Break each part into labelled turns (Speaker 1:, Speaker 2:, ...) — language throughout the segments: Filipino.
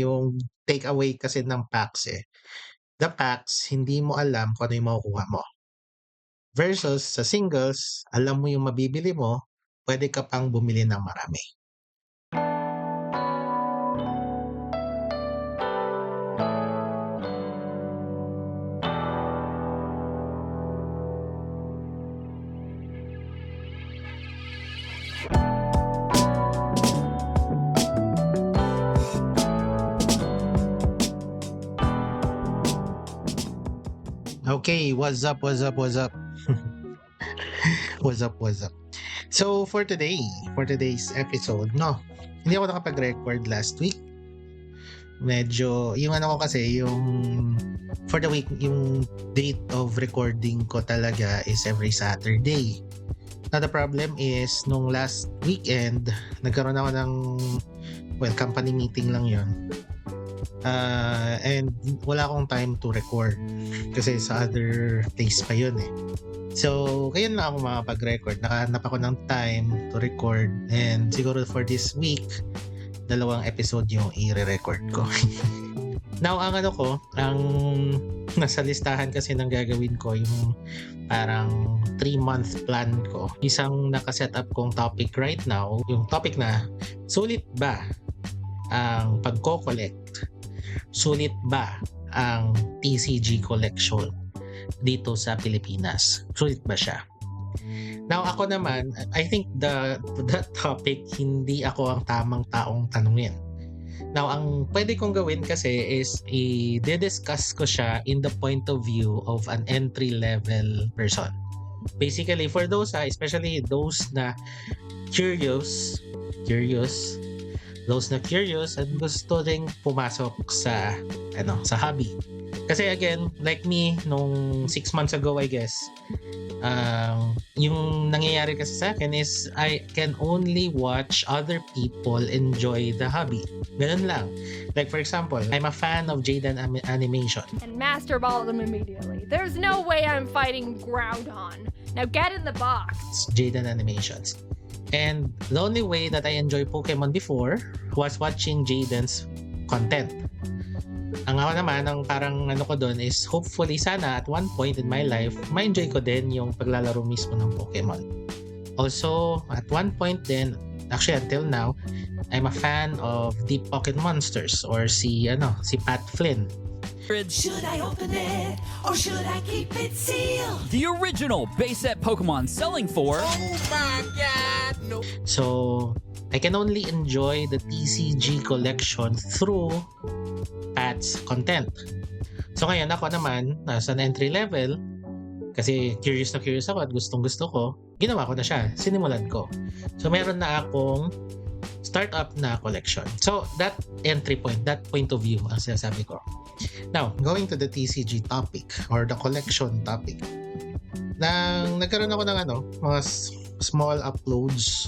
Speaker 1: Yung take away kasi ng packs the packs hindi mo alam kung ano yung makukuha mo. Versus sa singles, alam mo yung mabibili mo, pwede ka pang bumili ng marami. Okay, what's up? What's up? So for today's episode, no, hindi ako nakapag-record last week. Medyo, yung ano ko kasi, yung for the week, yung date of recording ko talaga is every Saturday. Now the problem is, nung last weekend, nagkaroon ako ng, company meeting lang yon. And wala akong time to record kasi sa other place pa yun So, kaya na ako makapag-record. Nakahanap ako ng time to record and siguro for this week, 2 episode yung i-record ko. Now, ang nasa listahan kasi ng gagawin ko yung parang 3-month plan ko. Isang nakaset up kong topic right now, yung topic na, sulit ba ang pagko-collect? Sulit ba ang TCG collection dito sa Pilipinas? Sulit ba siya? Now ako naman, I think that topic hindi ako ang tamang taong tanungin. Now ang pwede kong gawin kasi is i-discuss ko siya in the point of view of an entry level person. Basically for those especially those na curious at gusto ring pumasok sa hobby. Kasi again, like me nung 6 months ago, I guess, yung nangyayari kasi sa akin is I can only watch other people enjoy the hobby. Ganun lang. Like for example, I'm a fan of Jaden Animation.
Speaker 2: And master ball them immediately. There's no way I'm fighting Groudon. Now get in the box.
Speaker 1: It's Jaden Animations. And the only way that I enjoy Pokemon before was watching Jaden's content. Ang ako naman, ang parang ko doon is hopefully sana at one point in my life, ma-enjoy ko din yung paglalaro mismo ng Pokemon. Also, at one point din, actually until now, I'm a fan of Deep Pocket Monsters or si Pat Flynn.
Speaker 3: Should I open it or should I keep it sealed?
Speaker 4: The original base set Pokemon selling for...
Speaker 3: Oh my god, no.
Speaker 1: So, I can only enjoy the TCG collection through Pat's content. So ngayon ako naman, nasa entry level, kasi curious ako at gustong gusto ko, ginawa ko na siya, sinimulan ko. So meron na akong startup na collection. So that entry point, that point of view ang sinasabi ko. Now, going to the TCG topic or the collection topic. Nagkaroon ako ng mga small uploads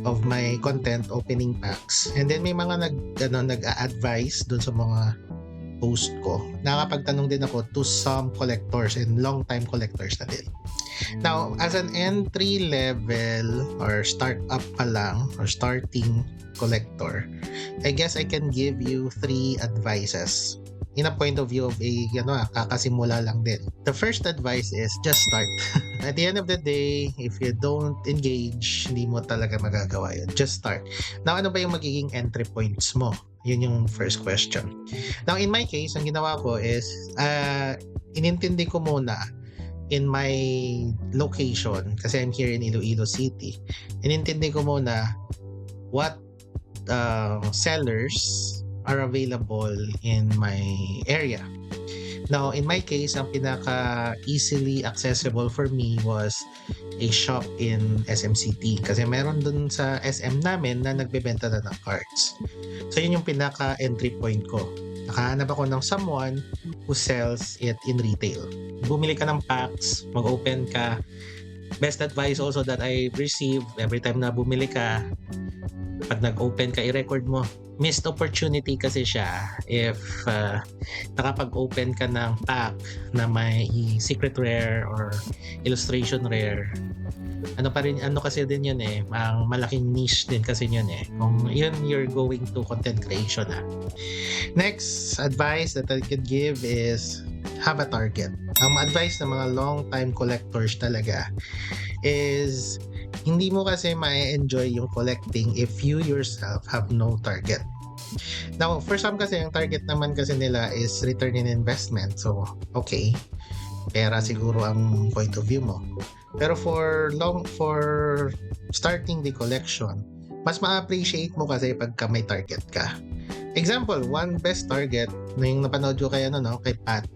Speaker 1: of my content opening packs. And then may mga nag-a-advise doon sa mga post ko. Nakapagtanong din ako to some collectors and long-time collectors na din. Now, as an entry level or start-up pa lang or starting collector, I guess I can give you 3 advices in a point of view of kakasimula lang din. The first advice is just start. At the end of the day, if you don't engage, hindi mo talaga magagawa yun. Just start. Now, ano ba yung magiging entry points mo? Yun yung first question. Now, in my case, ang ginawa ko is, inintindi ko muna in my location, kasi I'm here in Iloilo City, inintindi ko muna what sellers are available in my area. Now, in my case, ang pinaka easily accessible for me was a shop in SMCT kasi meron dun sa SM namin na nagbebenta na ng cards. So, yun yung pinaka entry point ko. Nakahanap ako ng someone who sells it in retail. Bumili ka ng packs, mag-open ka. Best advice also that I received every time na bumili ka, Pag nag-open ka, i-record mo. Missed opportunity kasi siya if nakapag-open ka ng pack na may secret rare or illustration rare. Ano kasi din yun eh, ang malaking niche din kasi yun eh. Kung yun you're going to content creation Next advice that I could give is have a target. Ang advice ng mga long time collectors talaga is hindi mo kasi ma-enjoy yung collecting if you yourself have no target. Now, for some kasi yung target naman kasi nila is return in investment. So, okay. Pera siguro ang point of view mo. Pero for starting the collection, mas ma-appreciate mo kasi pagka may target ka. Example, one best target na yung napanood ko kay Pat,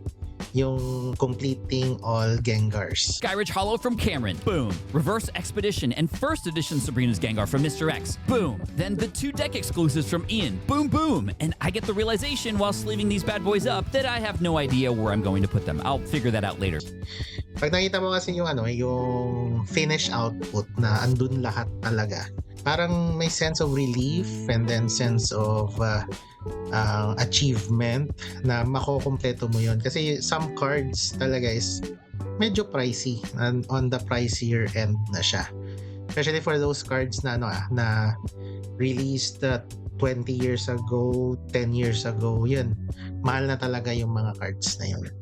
Speaker 1: yung completing all Gengars.
Speaker 4: Skyridge Hollow from Cameron. Boom. Reverse Expedition and first edition Sabrina's Gengar from Mr. X. Boom. Then the 2 deck exclusives from Ian. Boom, boom. And I get the realization while sleeving these bad boys up that I have no idea where I'm going to put them. I'll figure that out later.
Speaker 1: Pag nakita mo kasi yung yung finish output na andun lahat talaga, parang may sense of relief and then sense of achievement na makokompleto mo yun. Kasi some cards talaga is medyo pricey and on the pricier end na siya. Especially for those cards na na released 20 years ago, 10 years ago, yun. Mahal na talaga yung mga cards na yun.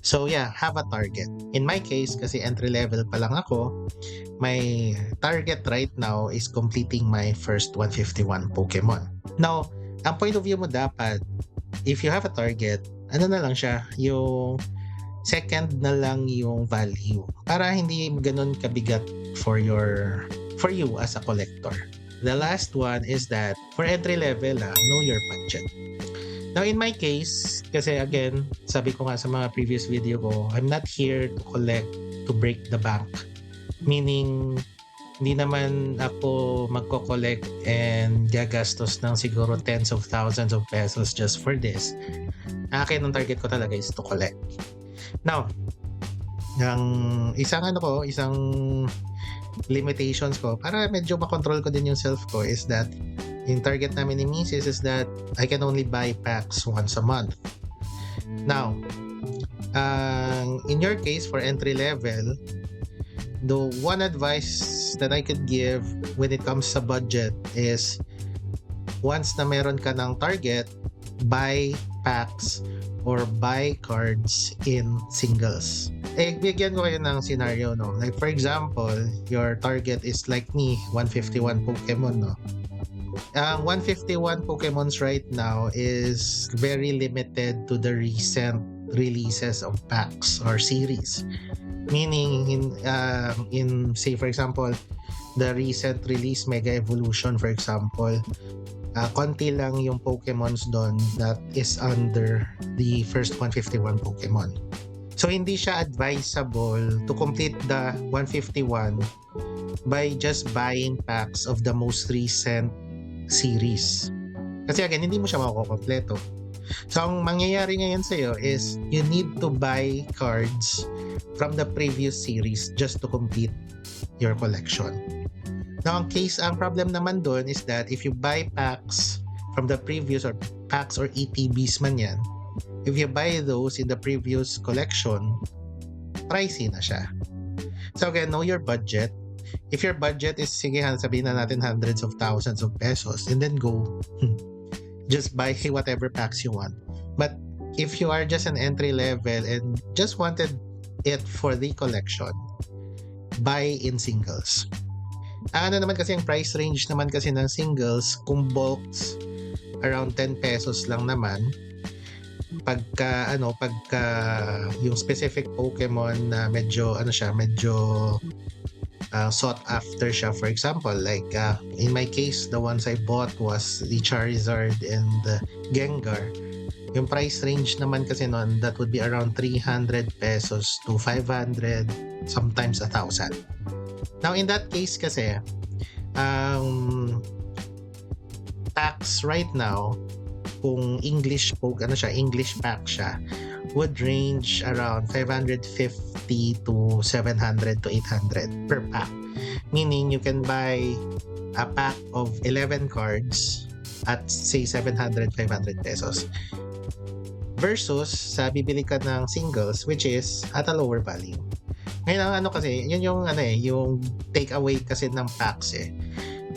Speaker 1: So yeah, have a target. In my case, kasi entry level pa lang ako, my target right now is completing my first 151 Pokemon. Now, ang point of view mo dapat, if you have a target, ano na lang siya, yung second na lang yung value. Para hindi ganun kabigat for you as a collector. The last one is that for entry level, know your budget. Now in my case, kasi again, sabi ko nga sa mga previous video ko, I'm not here to collect to break the bank. Meaning, hindi naman ako magko-collect and gagastos ng siguro tens of thousands of pesos just for this. Akin, ang target ko talaga is to collect. Now, isang limitations ko, para medyo makontrol ko din yung self ko, is that yung target namin ni Mrs. is that I can only buy packs once a month. Now, in your case, for entry level, the one advice that I could give when it comes sa budget is once na meron ka ng target, buy packs or buy cards in singles. Bigyan ko kayo ng scenario, no? Like for example, your target is like me, 151 Pokemon, no? 151 Pokemons right now is very limited to the recent releases of packs or series. Meaning, in say for example, the recent release Mega Evolution, for example, konti lang yung Pokemons doon that is under the first 151 Pokemon. So, hindi siya advisable to complete the 151 by just buying packs of the most recent series. Kasi again, hindi mo siya makukompleto. So, ang mangyayari ngayon sa'yo is you need to buy cards from the previous series just to complete your collection. Now, ang problem naman doon is that if you buy packs from the previous or packs or ETBs man yan, if you buy those in the previous collection, pricey na siya. So again, know your budget. If your budget is, sige, sabihin na natin hundreds of thousands of pesos, and then go just buy whatever packs you want. But if you are just an entry level and just wanted it for the collection, buy in singles. Ano naman kasi ang price range naman kasi ng singles, kung bulks, around 10 pesos lang naman. Pagka yung specific Pokemon na medyo sought after siya, for example, like in my case, the ones I bought was the Charizard and the Gengar. Yung price range naman kasi noon, that would be around 300 pesos to 500, sometimes 1,000. Now in that case kasi, tax right now, kung English pack siya, would range around 550 to 700 to 800 per pack. Meaning you can buy a pack of 11 cards at say 700, 500 pesos. Versus sa bibili ka ng singles which is at a lower value. Ngayon ang ano kasi, yun yung yung take away kasi ng packs eh.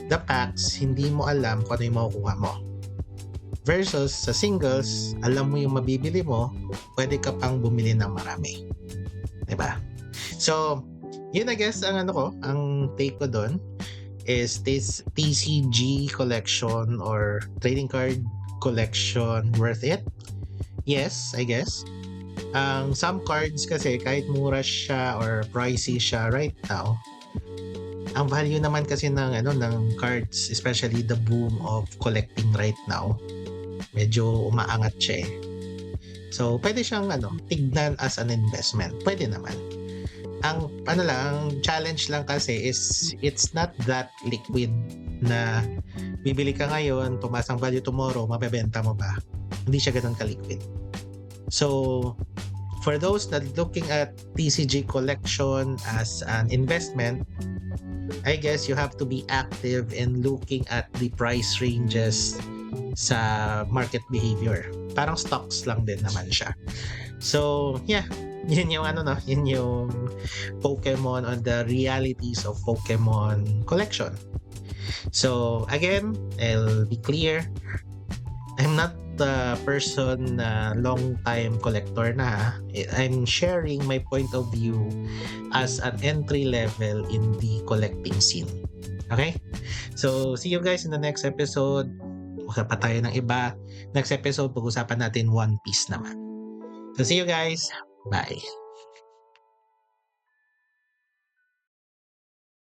Speaker 1: The packs, hindi mo alam kung ano yung makukuha mo. Versus sa singles, alam mo yung mabibili mo, pwede ka pang bumili ng marami. Diba? So, yun I guess ang ang take ko doon is this TCG collection or trading card collection worth it? Yes, I guess. Some cards kasi kahit mura siya or pricey siya right now, ang value naman kasi ng cards, especially the boom of collecting right now, medyo umaangat siya eh. So, pwede siyang tignan as an investment. Pwede naman. Ang challenge lang kasi is it's not that liquid na bibili ka ngayon, tumaas ang value tomorrow, mabebenta mo ba? Hindi siya ganun ka-liquid. So, for those that looking at TCG collection as an investment, I guess you have to be active in looking at the price ranges sa market behavior. Parang stocks lang din naman siya. So, yeah. Yun yung yun yung Pokemon on the realities of Pokemon collection. So, again, I'll be clear. I'm not the person na long time collector na. I'm sharing my point of view as an entry level in the collecting scene. Okay? So, see you guys in the next episode. Usap pa tayo ng iba. Next episode, pag-usapan natin One Piece naman. So, see you guys. Bye.